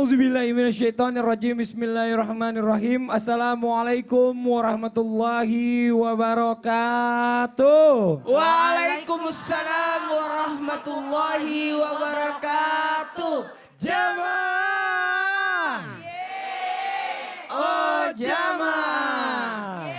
A'udzubillahiminasyaitonirrajim. Bismillahirrahmanirrahim. Assalamualaikum warahmatullahi wabarakatuh. Waalaikumsalam warahmatullahi wabarakatuh. Jamaah. Oh jamaah.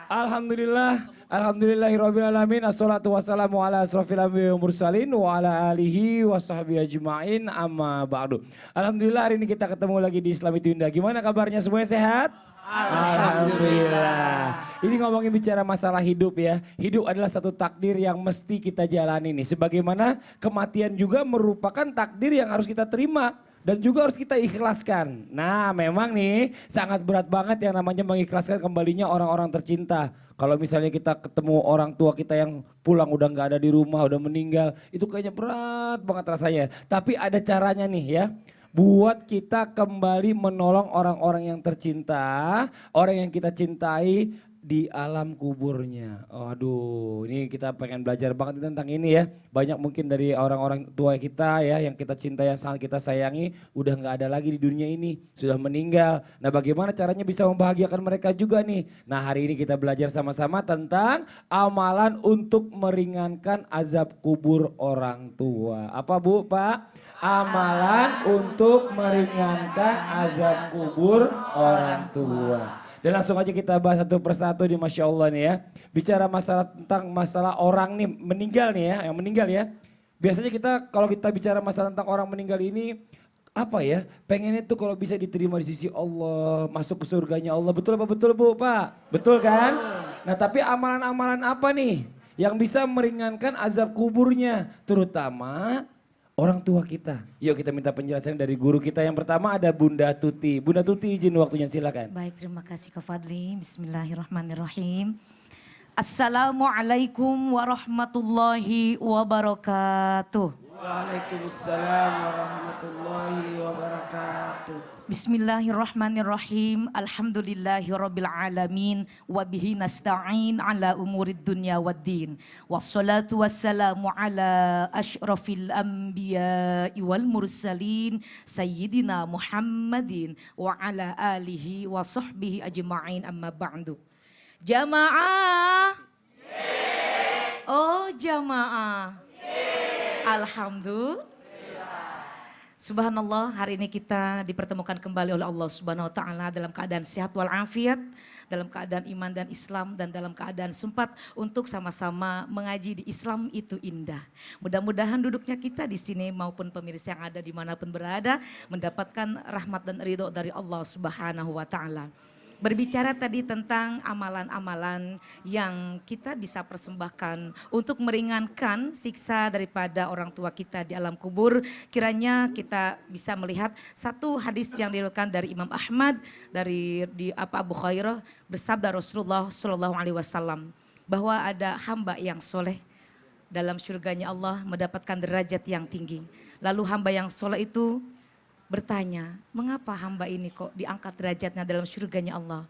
Alhamdulillah. Alhamdulillahirrabbilalamin. Assalatu wassalamu ala asrafil anbiya'i wal mursalin wa ala alihi wa sahbihi ajma'in amma ba'du. Alhamdulillah hari ini kita ketemu lagi di Islam Itu Indah. Gimana kabarnya, semuanya sehat? Alhamdulillah. Ini ngomongin bicara masalah hidup ya. Hidup adalah satu takdir yang mesti kita jalani nih. Sebagaimana kematian juga merupakan takdir yang harus kita terima. Dan juga harus kita ikhlaskan. Nah memang nih sangat berat banget yang namanya mengikhlaskan kembalinya orang-orang tercinta. Kalau misalnya kita ketemu orang tua kita yang pulang udah gak ada di rumah, udah meninggal. Itu kayaknya berat banget rasanya. Tapi ada caranya nih ya. Buat kita kembali menolong orang-orang yang tercinta. Orang yang kita cintai di alam kuburnya. Aduh, ini kita pengen belajar banget tentang ini ya. Banyak mungkin dari orang-orang tua kita ya yang kita cintai, yang sangat kita sayangi udah nggak ada lagi di dunia ini, sudah meninggal. Nah, bagaimana caranya bisa membahagiakan mereka juga nih? Nah, hari ini kita belajar sama-sama tentang amalan untuk meringankan azab kubur orang tua. Apa Bu, Pak? Amalan untuk meringankan azab kubur orang tua. Dan langsung aja kita bahas satu persatu di Masya Allah nih ya. Bicara masalah tentang masalah orang nih meninggal nih ya, yang meninggal ya. Biasanya kita kalau kita bicara masalah tentang orang meninggal ini apa ya, pengennya tuh kalau bisa diterima di sisi Allah, masuk ke surganya Allah. Betul apa betul Bu, Pak? Betul kan? Nah tapi amalan-amalan apa nih yang bisa meringankan azab kuburnya, terutama orang tua kita. Yuk kita minta penjelasan dari guru kita. Yang pertama ada Bunda Tuti. Bunda Tuti izin waktunya, silakan. Baik, terima kasih Kak Fadli. Bismillahirrahmanirrahim. Assalamualaikum warahmatullahi wabarakatuh. Waalaikumsalam warahmatullahi wabarakatuh. Bismillahirrahmanirrahim. Alhamdulillahirabbil alamin wa bihi nasta'in ala umurid dunya waddin. Wassalatu wassalamu ala asyrafil anbiya'i wal mursalin sayyidina Muhammadin wa ala alihi wa sahbihi ajma'in amma ba'du. Jamaah. Oh jamaah. Alhamdulillah. Subhanallah, hari ini kita dipertemukan kembali oleh Allah Subhanahu wa taala dalam keadaan sehat walafiat, dalam keadaan iman dan Islam, dan dalam keadaan sempat untuk sama-sama mengaji di Islam Itu Indah. Mudah-mudahan duduknya kita di sini maupun pemirsa yang ada dimanapun berada mendapatkan rahmat dan ridho dari Allah Subhanahu wa taala. Berbicara tadi tentang amalan-amalan yang kita bisa persembahkan untuk meringankan siksa daripada orang tua kita di alam kubur. Kiranya kita bisa melihat satu hadis yang diriwayatkan dari Imam Ahmad dari Abu Hurairah, bersabda Rasulullah Shallallahu Alaihi Wasallam bahwa ada hamba yang soleh dalam surganya Allah mendapatkan derajat yang tinggi. Lalu hamba yang soleh itu bertanya, mengapa hamba ini kok diangkat derajatnya dalam surganya Allah?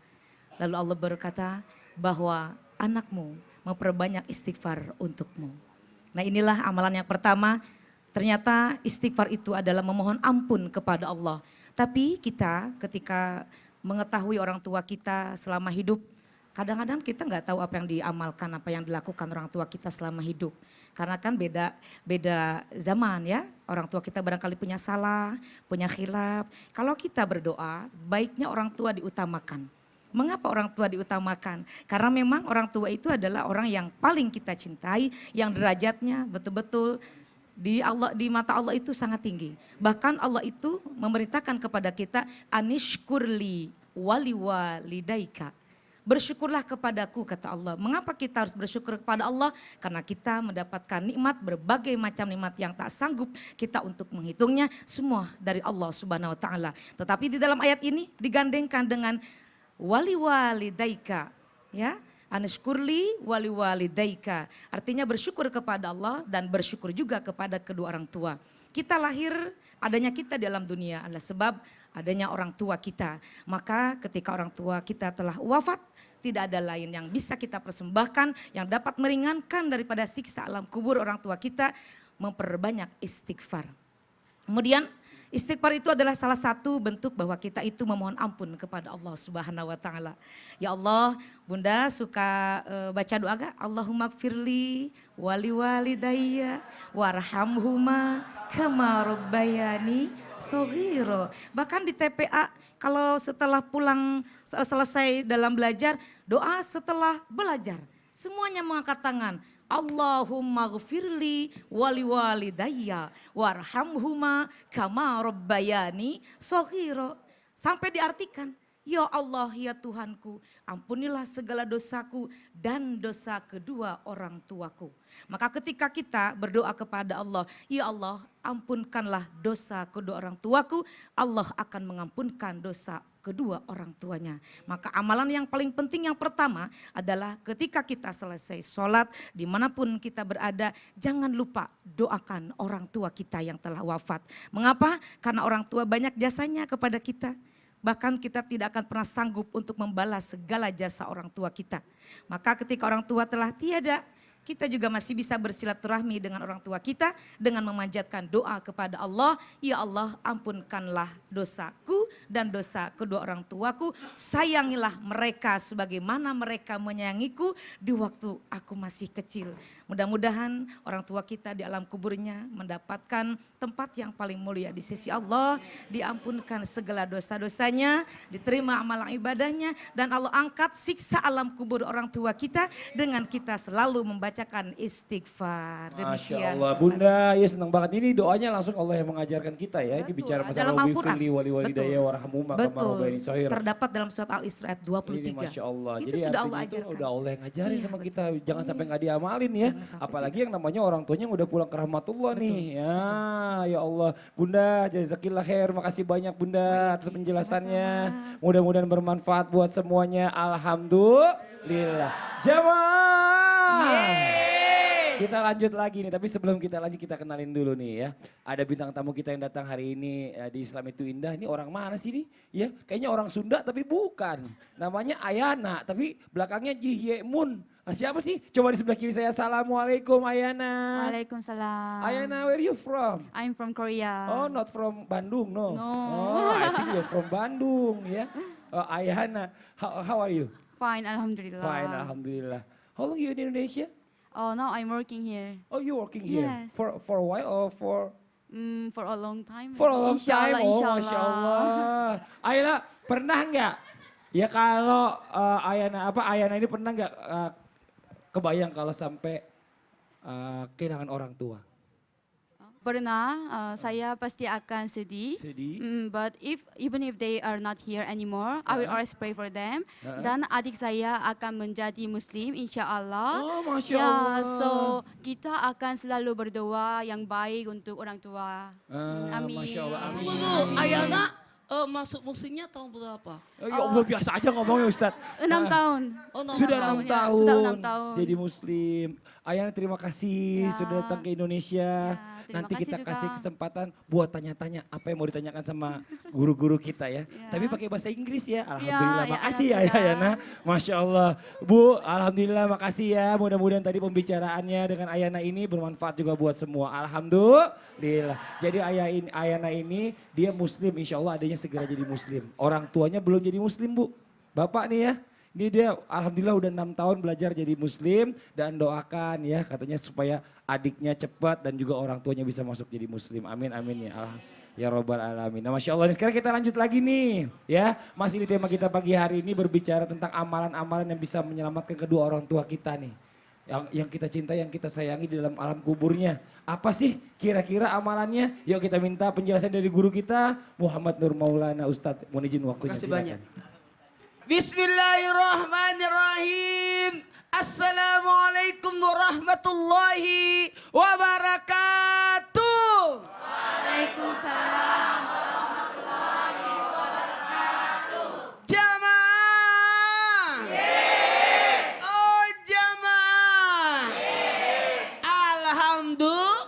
Lalu Allah berkata bahwa anakmu memperbanyak istighfar untukmu. Nah inilah amalan yang pertama, ternyata istighfar itu adalah memohon ampun kepada Allah. Tapi kita ketika mengetahui orang tua kita selama hidup, kadang-kadang kita nggak tahu apa yang diamalkan, apa yang dilakukan orang tua kita selama hidup. Karena kan beda zaman ya, orang tua kita barangkali punya salah, punya khilaf. Kalau kita berdoa, baiknya orang tua diutamakan. Mengapa orang tua diutamakan? Karena memang orang tua itu adalah orang yang paling kita cintai, yang derajatnya betul-betul di mata Allah itu sangat tinggi. Bahkan Allah itu memerintahkan kepada kita, anishkurli wali walidaika. Bersyukurlah kepadaku, kata Allah. Mengapa kita harus bersyukur kepada Allah? Karena kita mendapatkan nikmat, berbagai macam nikmat yang tak sanggup kita untuk menghitungnya. Semua dari Allah Subhanahu wa taala. Tetapi di dalam ayat ini digandengkan dengan wali walidaika, ya. Anashkurli wali walidaika. Artinya bersyukur kepada Allah dan bersyukur juga kepada kedua orang tua. Kita lahir, adanya kita di alam dunia adalah sebab adanya orang tua kita. Maka ketika orang tua kita telah wafat, tidak ada lain yang bisa kita persembahkan yang dapat meringankan daripada siksa alam kubur orang tua kita memperbanyak istighfar. Kemudian istighfar itu adalah salah satu bentuk bahwa kita itu memohon ampun kepada Allah Subhanahu wa taala. Ya Allah, Bunda suka baca doa gak? Allahumma gfirli wali walidayya warhamhuma kama rabbayani shaghira. Bahkan di TPA kalau setelah pulang selesai dalam belajar, doa setelah belajar. Semuanya mengangkat tangan. Allahumma gfirli wali walidayya warhamhuma kama rabbayani shaghira. Sampai diartikan, ya Allah ya Tuhanku, ampunilah segala dosaku dan dosa kedua orang tuaku. Maka ketika kita berdoa kepada Allah, ya Allah ampunkanlah dosa kedua orang tuaku, Allah akan mengampunkan dosa kedua orang tuanya. Maka amalan yang paling penting yang pertama adalah ketika kita selesai sholat, dimanapun kita berada, jangan lupa doakan orang tua kita yang telah wafat. Mengapa? Karena orang tua banyak jasanya kepada kita. Bahkan kita tidak akan pernah sanggup untuk membalas segala jasa orang tua kita. Maka ketika orang tua telah tiada, kita juga masih bisa bersilaturahmi dengan orang tua kita dengan memanjatkan doa kepada Allah. Ya Allah ampunkanlah dosaku dan dosa kedua orang tuaku. Sayangilah mereka sebagaimana mereka menyayangiku di waktu aku masih kecil. Mudah-mudahan orang tua kita di alam kuburnya mendapatkan tempat yang paling mulia di sisi Allah. Diampunkan segala dosa-dosanya, diterima amalan ibadahnya. Dan Allah angkat siksa alam kubur orang tua kita dengan kita selalu membacakan istighfar. Masya Allah, Bunda, ya senang banget. Ini doanya langsung Allah yang mengajarkan kita ya. Ini bicara dalam masalah Al-Quran. wali-walidayya warhamhuma kama rabbayani shaghira. Terdapat dalam surat Al-Isra ayat 23. Ini Masya Allah. Itu Jadi sudah Allah artinya itu ajarkan. udah Allah yang ngajarin Iya, sama betul. kita. Jangan sampai nggak diamalin ya. Apalagi yang namanya orang tuanya yang udah pulang ke rahmatullah nih. Ya Allah. Bunda, jazakillah khair. Makasih banyak Bunda atas penjelasannya. Mudah-mudahan bermanfaat buat semuanya. Alhamdulillah. Jamaah. Kita lanjut lagi nih, tapi sebelum kita lanjut kita kenalin dulu nih ya. Ada bintang tamu kita yang datang hari ini di Islam Itu Indah. Ini orang mana sih nih? Ya, kayaknya orang Sunda tapi bukan. Namanya Ayana, tapi belakangnya Jihyemun. Nah, siapa sih? Coba di sebelah kiri saya. Assalamualaikum Ayana. Waalaikumsalam. Ayana, where you from? I'm from Korea. Oh, not from Bandung, no. No. Oh, I think you're from Bandung ya. Ayana, how are you? Fine, alhamdulillah. Fine, alhamdulillah. How long you in Indonesia? Oh, now I'm working here. Oh, you working here Yes. for a while or for For a long time. a long time? Inshallah, Oh, inshallah. Masya Allah. Ayana, pernah nggak? Ya kalau Ayana ini pernah nggak kebayang kalau sampai kehilangan orang tua? Pernah, saya pasti akan sedih. Sedih. But even if they are not here anymore, I will always pray for them. Dan adik saya akan menjadi Muslim, insya Allah. Oh, Masya Ya, Allah. so kita akan selalu berdoa yang baik untuk orang tua. Amin. Masya Allah, amin. Tunggu, Ayana masuk muslimnya tahun berapa? Ya Allah, biasa aja ngomongnya Ustadz. 6 tahun. Oh, Sudah 6 ya, tahun. sudah 6 tahun. Jadi Muslim. Ayana terima kasih Ya. sudah datang ke Indonesia. terima Nanti kasih kita juga. kasih kesempatan buat tanya-tanya apa yang mau ditanyakan sama guru-guru kita ya. Ya. Tapi pakai bahasa Inggris ya. Alhamdulillah, ya, makasih ya alhamdulillah. Ayana. Masya Allah. Bu, Alhamdulillah makasih ya. Mudah-mudahan tadi pembicaraannya dengan Ayana ini bermanfaat juga buat semua. Alhamdulillah. Jadi Ayana ini dia Muslim, insya Allah adanya segera jadi Muslim. Orang tuanya belum jadi Muslim Bu. Bapak nih ya. Ini dia alhamdulillah udah 6 tahun belajar jadi Muslim dan doakan ya katanya supaya adiknya cepat dan juga orang tuanya bisa masuk jadi Muslim. Amin amin ya Allah. Ya Rabbal Alamin. Nah Masya Allah, sekarang kita lanjut lagi nih ya. Masih di tema kita pagi hari ini berbicara tentang amalan-amalan yang bisa menyelamatkan kedua orang tua kita nih. Yang kita cintai, yang kita sayangi di dalam alam kuburnya. Apa sih kira-kira amalannya? Yuk kita minta penjelasan dari guru kita Muhammad Nur Maulana Ustadz. Mohon izin waktunya. Terima kasih silakan. banyak. Bismillahirrahmanirrahim. Assalamualaikum warahmatullahi wabarakatuh. Waalaikumsalam. Jamaah. Oh jamaah. Alhamdulillah.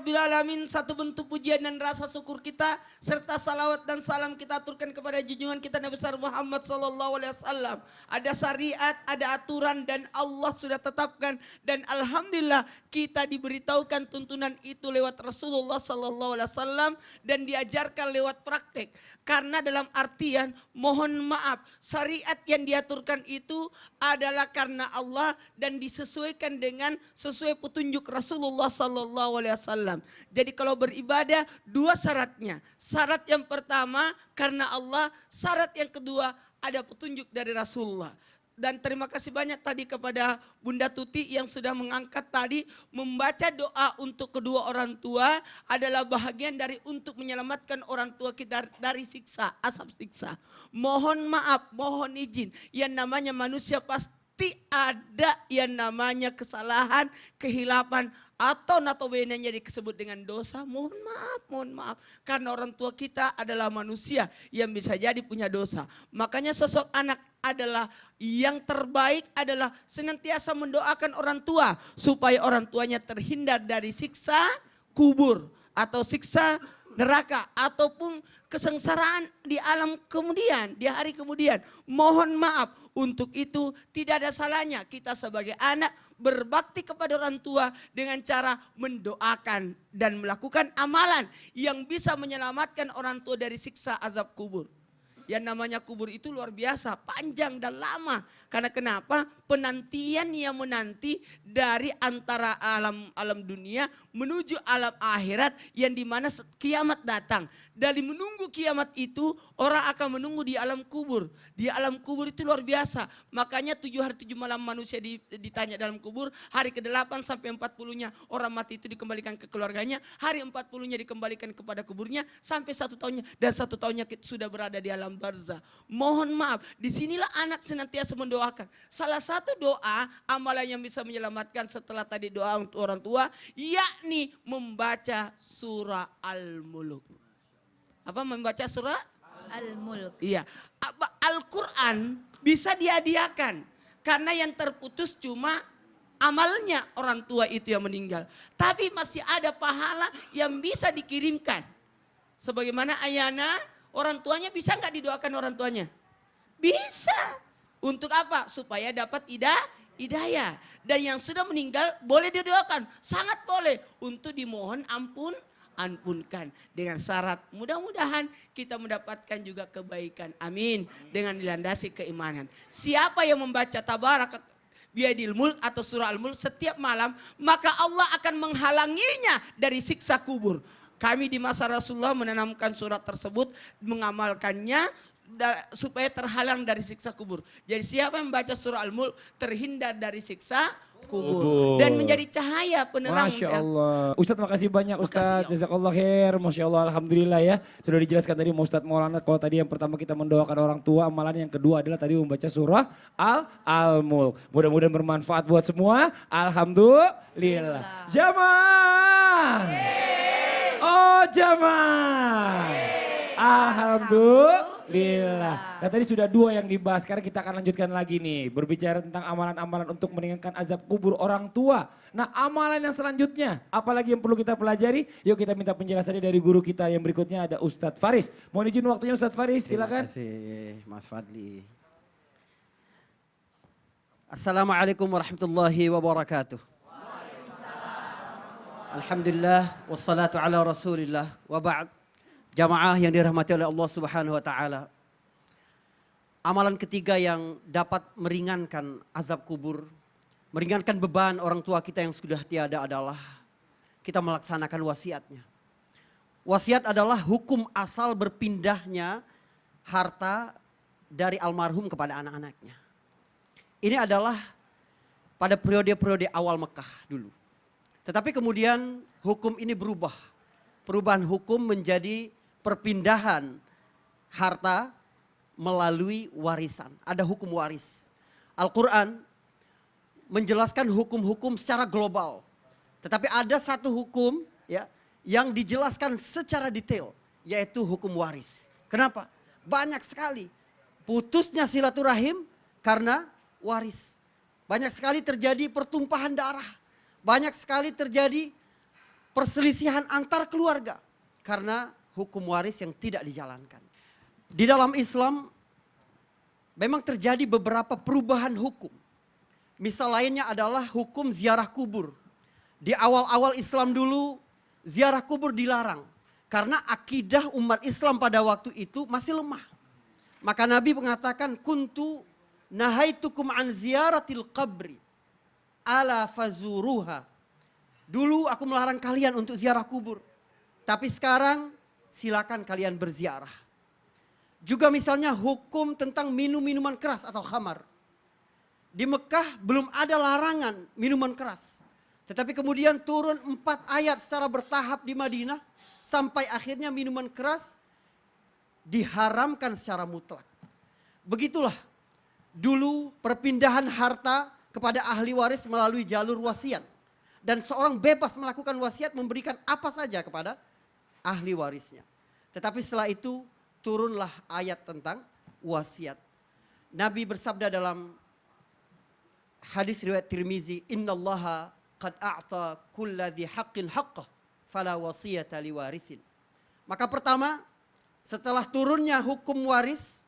Rabbil Alamin, satu bentuk pujian dan rasa syukur kita serta salawat dan salam kita aturkan kepada junjungan kita Nabi besar Muhammad sallallahu alaihi wasallam. Ada syariat, ada aturan dan Allah sudah tetapkan dan alhamdulillah kita diberitahukan tuntunan itu lewat Rasulullah sallallahu alaihi wasallam dan diajarkan lewat praktek. Karena dalam artian mohon maaf, syariat yang diaturkan itu adalah karena Allah dan disesuaikan dengan sesuai petunjuk Rasulullah sallallahu alaihi wasallam. Jadi kalau beribadah dua syaratnya. Syarat yang pertama karena Allah, syarat yang kedua ada petunjuk dari Rasulullah. Dan terima kasih banyak tadi kepada Bunda Tuti yang sudah mengangkat tadi membaca doa untuk kedua orang tua adalah bahagian dari untuk menyelamatkan orang tua kita dari siksa, asap siksa. Mohon maaf, mohon izin, yang namanya manusia pasti ada yang namanya kesalahan, kehilapan, atau notabene-nya disebut dengan dosa. Mohon maaf. Karena orang tua kita adalah manusia yang bisa jadi punya dosa. Makanya sosok anak adalah yang terbaik adalah senantiasa mendoakan orang tua supaya orang tuanya terhindar dari siksa kubur atau siksa neraka ataupun kesengsaraan di alam kemudian, di hari kemudian. Mohon maaf, untuk itu tidak ada salahnya kita sebagai anak berbakti kepada orang tua dengan cara mendoakan dan melakukan amalan yang bisa menyelamatkan orang tua dari siksa azab kubur. Yang namanya kubur itu luar biasa, panjang dan lama. Karena kenapa? Penantian yang menanti dari antara alam dunia menuju alam akhirat yang dimana kiamat datang. Dari menunggu kiamat itu orang akan menunggu di alam kubur. Di alam kubur itu luar biasa. Makanya 7 hari 7 malam manusia ditanya dalam kubur. Hari ke-8 sampai 40-nya orang mati itu dikembalikan ke keluarganya. Hari 40-nya dikembalikan kepada kuburnya. Sampai 1 tahunnya dan 1 tahunnya sudah berada di alam barzah. Mohon maaf, disinilah anak senantiasa mendoakan. Salah satu doa amalan yang bisa menyelamatkan setelah tadi doa untuk orang tua, yakni membaca surah Al-Mulk. Apa membaca surah? Al-Mulk. Iya. Al-Quran bisa dihadiahkan. Karena yang terputus cuma amalnya orang tua itu yang meninggal. Tapi masih ada pahala yang bisa dikirimkan. Sebagaimana Ayana, orang tuanya bisa nggak didoakan orang tuanya? Bisa. Untuk apa? Supaya dapat hidayah. Dan yang sudah meninggal boleh didoakan. Sangat boleh. Untuk dimohon ampunkan. Dengan syarat mudah-mudahan kita mendapatkan juga kebaikan. Amin. Dengan dilandasi keimanan. Siapa yang membaca tabarak biadil mulk atau surah al-mulk setiap malam. Maka Allah akan menghalanginya dari siksa kubur. Kami di masa Rasulullah menanamkan surat tersebut. Mengamalkannya supaya terhalang dari siksa kubur. Jadi siapa yang membaca surah Al-Mulk terhindar dari siksa kubur. Dan menjadi cahaya penerang. Masya Allah. Ustadz makasih banyak Ustadz. Jazakallah khair. Masya Allah alhamdulillah ya. Sudah dijelaskan tadi Ustadz Maulana. Kalau tadi yang pertama kita mendoakan orang tua. Amalan yang kedua adalah tadi membaca surah Al-Mulk. Mudah-mudahan bermanfaat buat semua. Alhamdulillah. Jamaah. Oh jamaah. Alhamdulillah. Nah tadi sudah 2 yang dibahas, sekarang kita akan lanjutkan lagi nih. Berbicara tentang amalan-amalan untuk meringankan azab kubur orang tua. Nah amalan yang selanjutnya, apalagi yang perlu kita pelajari? Yuk kita minta penjelasannya dari guru kita yang berikutnya ada Ustadz Faris. Mohon izin waktunya Ustadz Faris, silakan. Terima kasih Mas Fadli. Assalamualaikum warahmatullahi wabarakatuh. Alhamdulillah wassalatu ala rasulillah wa ba'd. Jamaah yang dirahmati oleh Allah Subhanahu wa taala. Amalan ketiga yang dapat meringankan azab kubur, meringankan beban orang tua kita yang sudah tiada adalah kita melaksanakan wasiatnya. Wasiat adalah hukum asal berpindahnya harta dari almarhum kepada anak-anaknya. Ini adalah pada periode-periode awal Mekah dulu. Tetapi kemudian hukum ini berubah. Perubahan hukum menjadi perpindahan harta melalui warisan. Ada hukum waris. Al-Quran menjelaskan hukum-hukum secara global. Tetapi ada satu hukum ya yang dijelaskan secara detail. Yaitu hukum waris. Kenapa? Banyak sekali putusnya silaturahim karena waris. Banyak sekali terjadi pertumpahan darah. Banyak sekali terjadi perselisihan antar keluarga karena hukum waris yang tidak dijalankan. Di dalam Islam memang terjadi beberapa perubahan hukum. Misal lainnya adalah hukum ziarah kubur. Di awal-awal Islam dulu ziarah kubur dilarang karena akidah umat Islam pada waktu itu masih lemah. Maka Nabi mengatakan kuntu nahaitukum an ziyaratil qabri ala fazuruha. Dulu aku melarang kalian untuk ziarah kubur. Tapi sekarang silakan kalian berziarah. Juga misalnya hukum tentang minum minuman keras atau khamar. Di Mekah belum ada larangan minuman keras. Tetapi kemudian turun 4 ayat secara bertahap di Madinah. Sampai akhirnya minuman keras diharamkan secara mutlak. Begitulah dulu perpindahan harta kepada ahli waris melalui jalur wasiat. Dan seorang bebas melakukan wasiat memberikan apa saja kepada ahli warisnya. Tetapi setelah itu turunlah ayat tentang wasiat. Nabi bersabda dalam hadis riwayat Tirmizi, "Innallaha qad a'ta kulladzi haqqin haqqah, fala wasiyata liwarithin." Maka pertama, setelah turunnya hukum waris,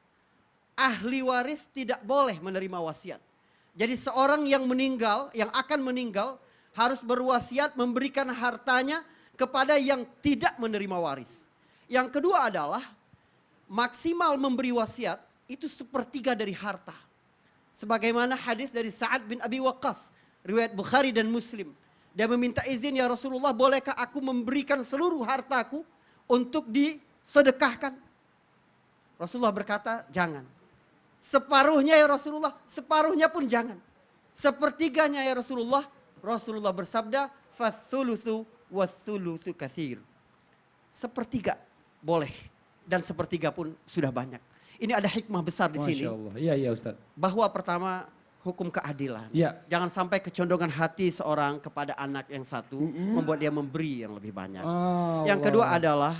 ahli waris tidak boleh menerima wasiat. Jadi seorang yang meninggal, yang akan meninggal, harus berwasiat memberikan hartanya kepada yang tidak menerima waris. Yang kedua adalah maksimal memberi wasiat itu 1/3 dari harta. Sebagaimana hadis dari Sa'ad bin Abi Waqqas, riwayat Bukhari dan Muslim. Dia meminta izin, ya Rasulullah, bolehkah aku memberikan seluruh hartaku untuk disedekahkan? Rasulullah berkata, jangan. Separuhnya ya Rasulullah, separuhnya pun jangan. 1/3 ya Rasulullah. Rasulullah bersabda, "Fathulutsu wathulutsu katsir." 1/3 boleh dan 1/3 pun sudah banyak. Ini ada hikmah besar di sini. Masya Allah. Iya Ustaz. Bahwa pertama hukum keadilan. Iya. Jangan sampai kecondongan hati seorang kepada anak yang satu membuat dia memberi yang lebih banyak. Yang kedua adalah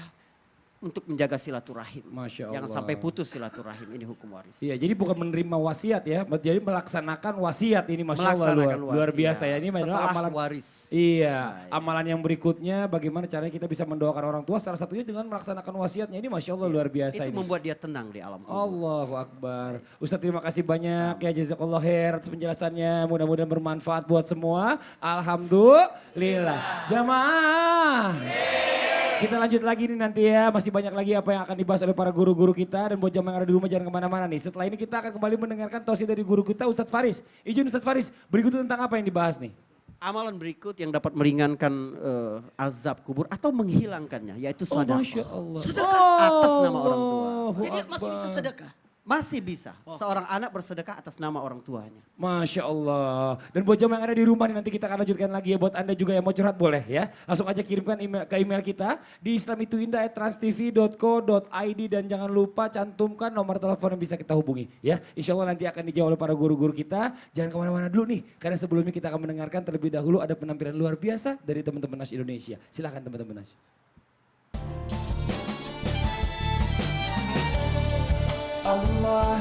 untuk menjaga silaturahim. Masya Jangan Allah. sampai putus silaturahim, ini hukum waris. Iya, jadi bukan menerima wasiat ya, jadi melaksanakan wasiat ini, Masya Allah, Melaksanakan luar wasiat. biasa ya. Ini adalah Setelah amalan waris. Iya, Baik. amalan yang berikutnya bagaimana caranya kita bisa mendoakan orang tua, salah satunya dengan melaksanakan wasiatnya. Ini Masya Allah luar biasa Itu ini. membuat dia tenang di alam kubur. Allahu Akbar. Ustaz terima kasih banyak ya, jazakallah khair atas penjelasannya. Mudah-mudahan bermanfaat buat semua. Alhamdulillah. Jamaah. Kita lanjut lagi nih nanti ya, masih banyak lagi apa yang akan dibahas oleh para guru-guru kita. Dan buat jamaah yang ada di rumah jangan kemana-mana nih. Setelah ini kita akan kembali mendengarkan tausiah dari guru kita Ustadz Faris. Izin Ustadz Faris, berikut tentang apa yang dibahas nih? Amalan berikut yang dapat meringankan azab kubur atau menghilangkannya, yaitu sedekah. Masya Allah. Atas nama orang tua. Jadi masih bisa sedekah. Masih bisa seorang anak bersedekah atas nama orang tuanya. Masya Allah. Dan buat jamaah yang ada di rumah nih, nanti kita akan lanjutkan lagi ya. Buat Anda juga yang mau curhat boleh ya. Langsung aja kirimkan email, ke email kita di islamituindah@transtv.co.id. Dan jangan lupa cantumkan nomor telepon yang bisa kita hubungi ya. Insya Allah nanti akan dijawab oleh para guru-guru kita. Jangan kemana-mana dulu nih. Karena sebelumnya kita akan mendengarkan terlebih dahulu ada penampilan luar biasa dari teman-teman Nas Indonesia. Silahkan teman-teman Nas. Allah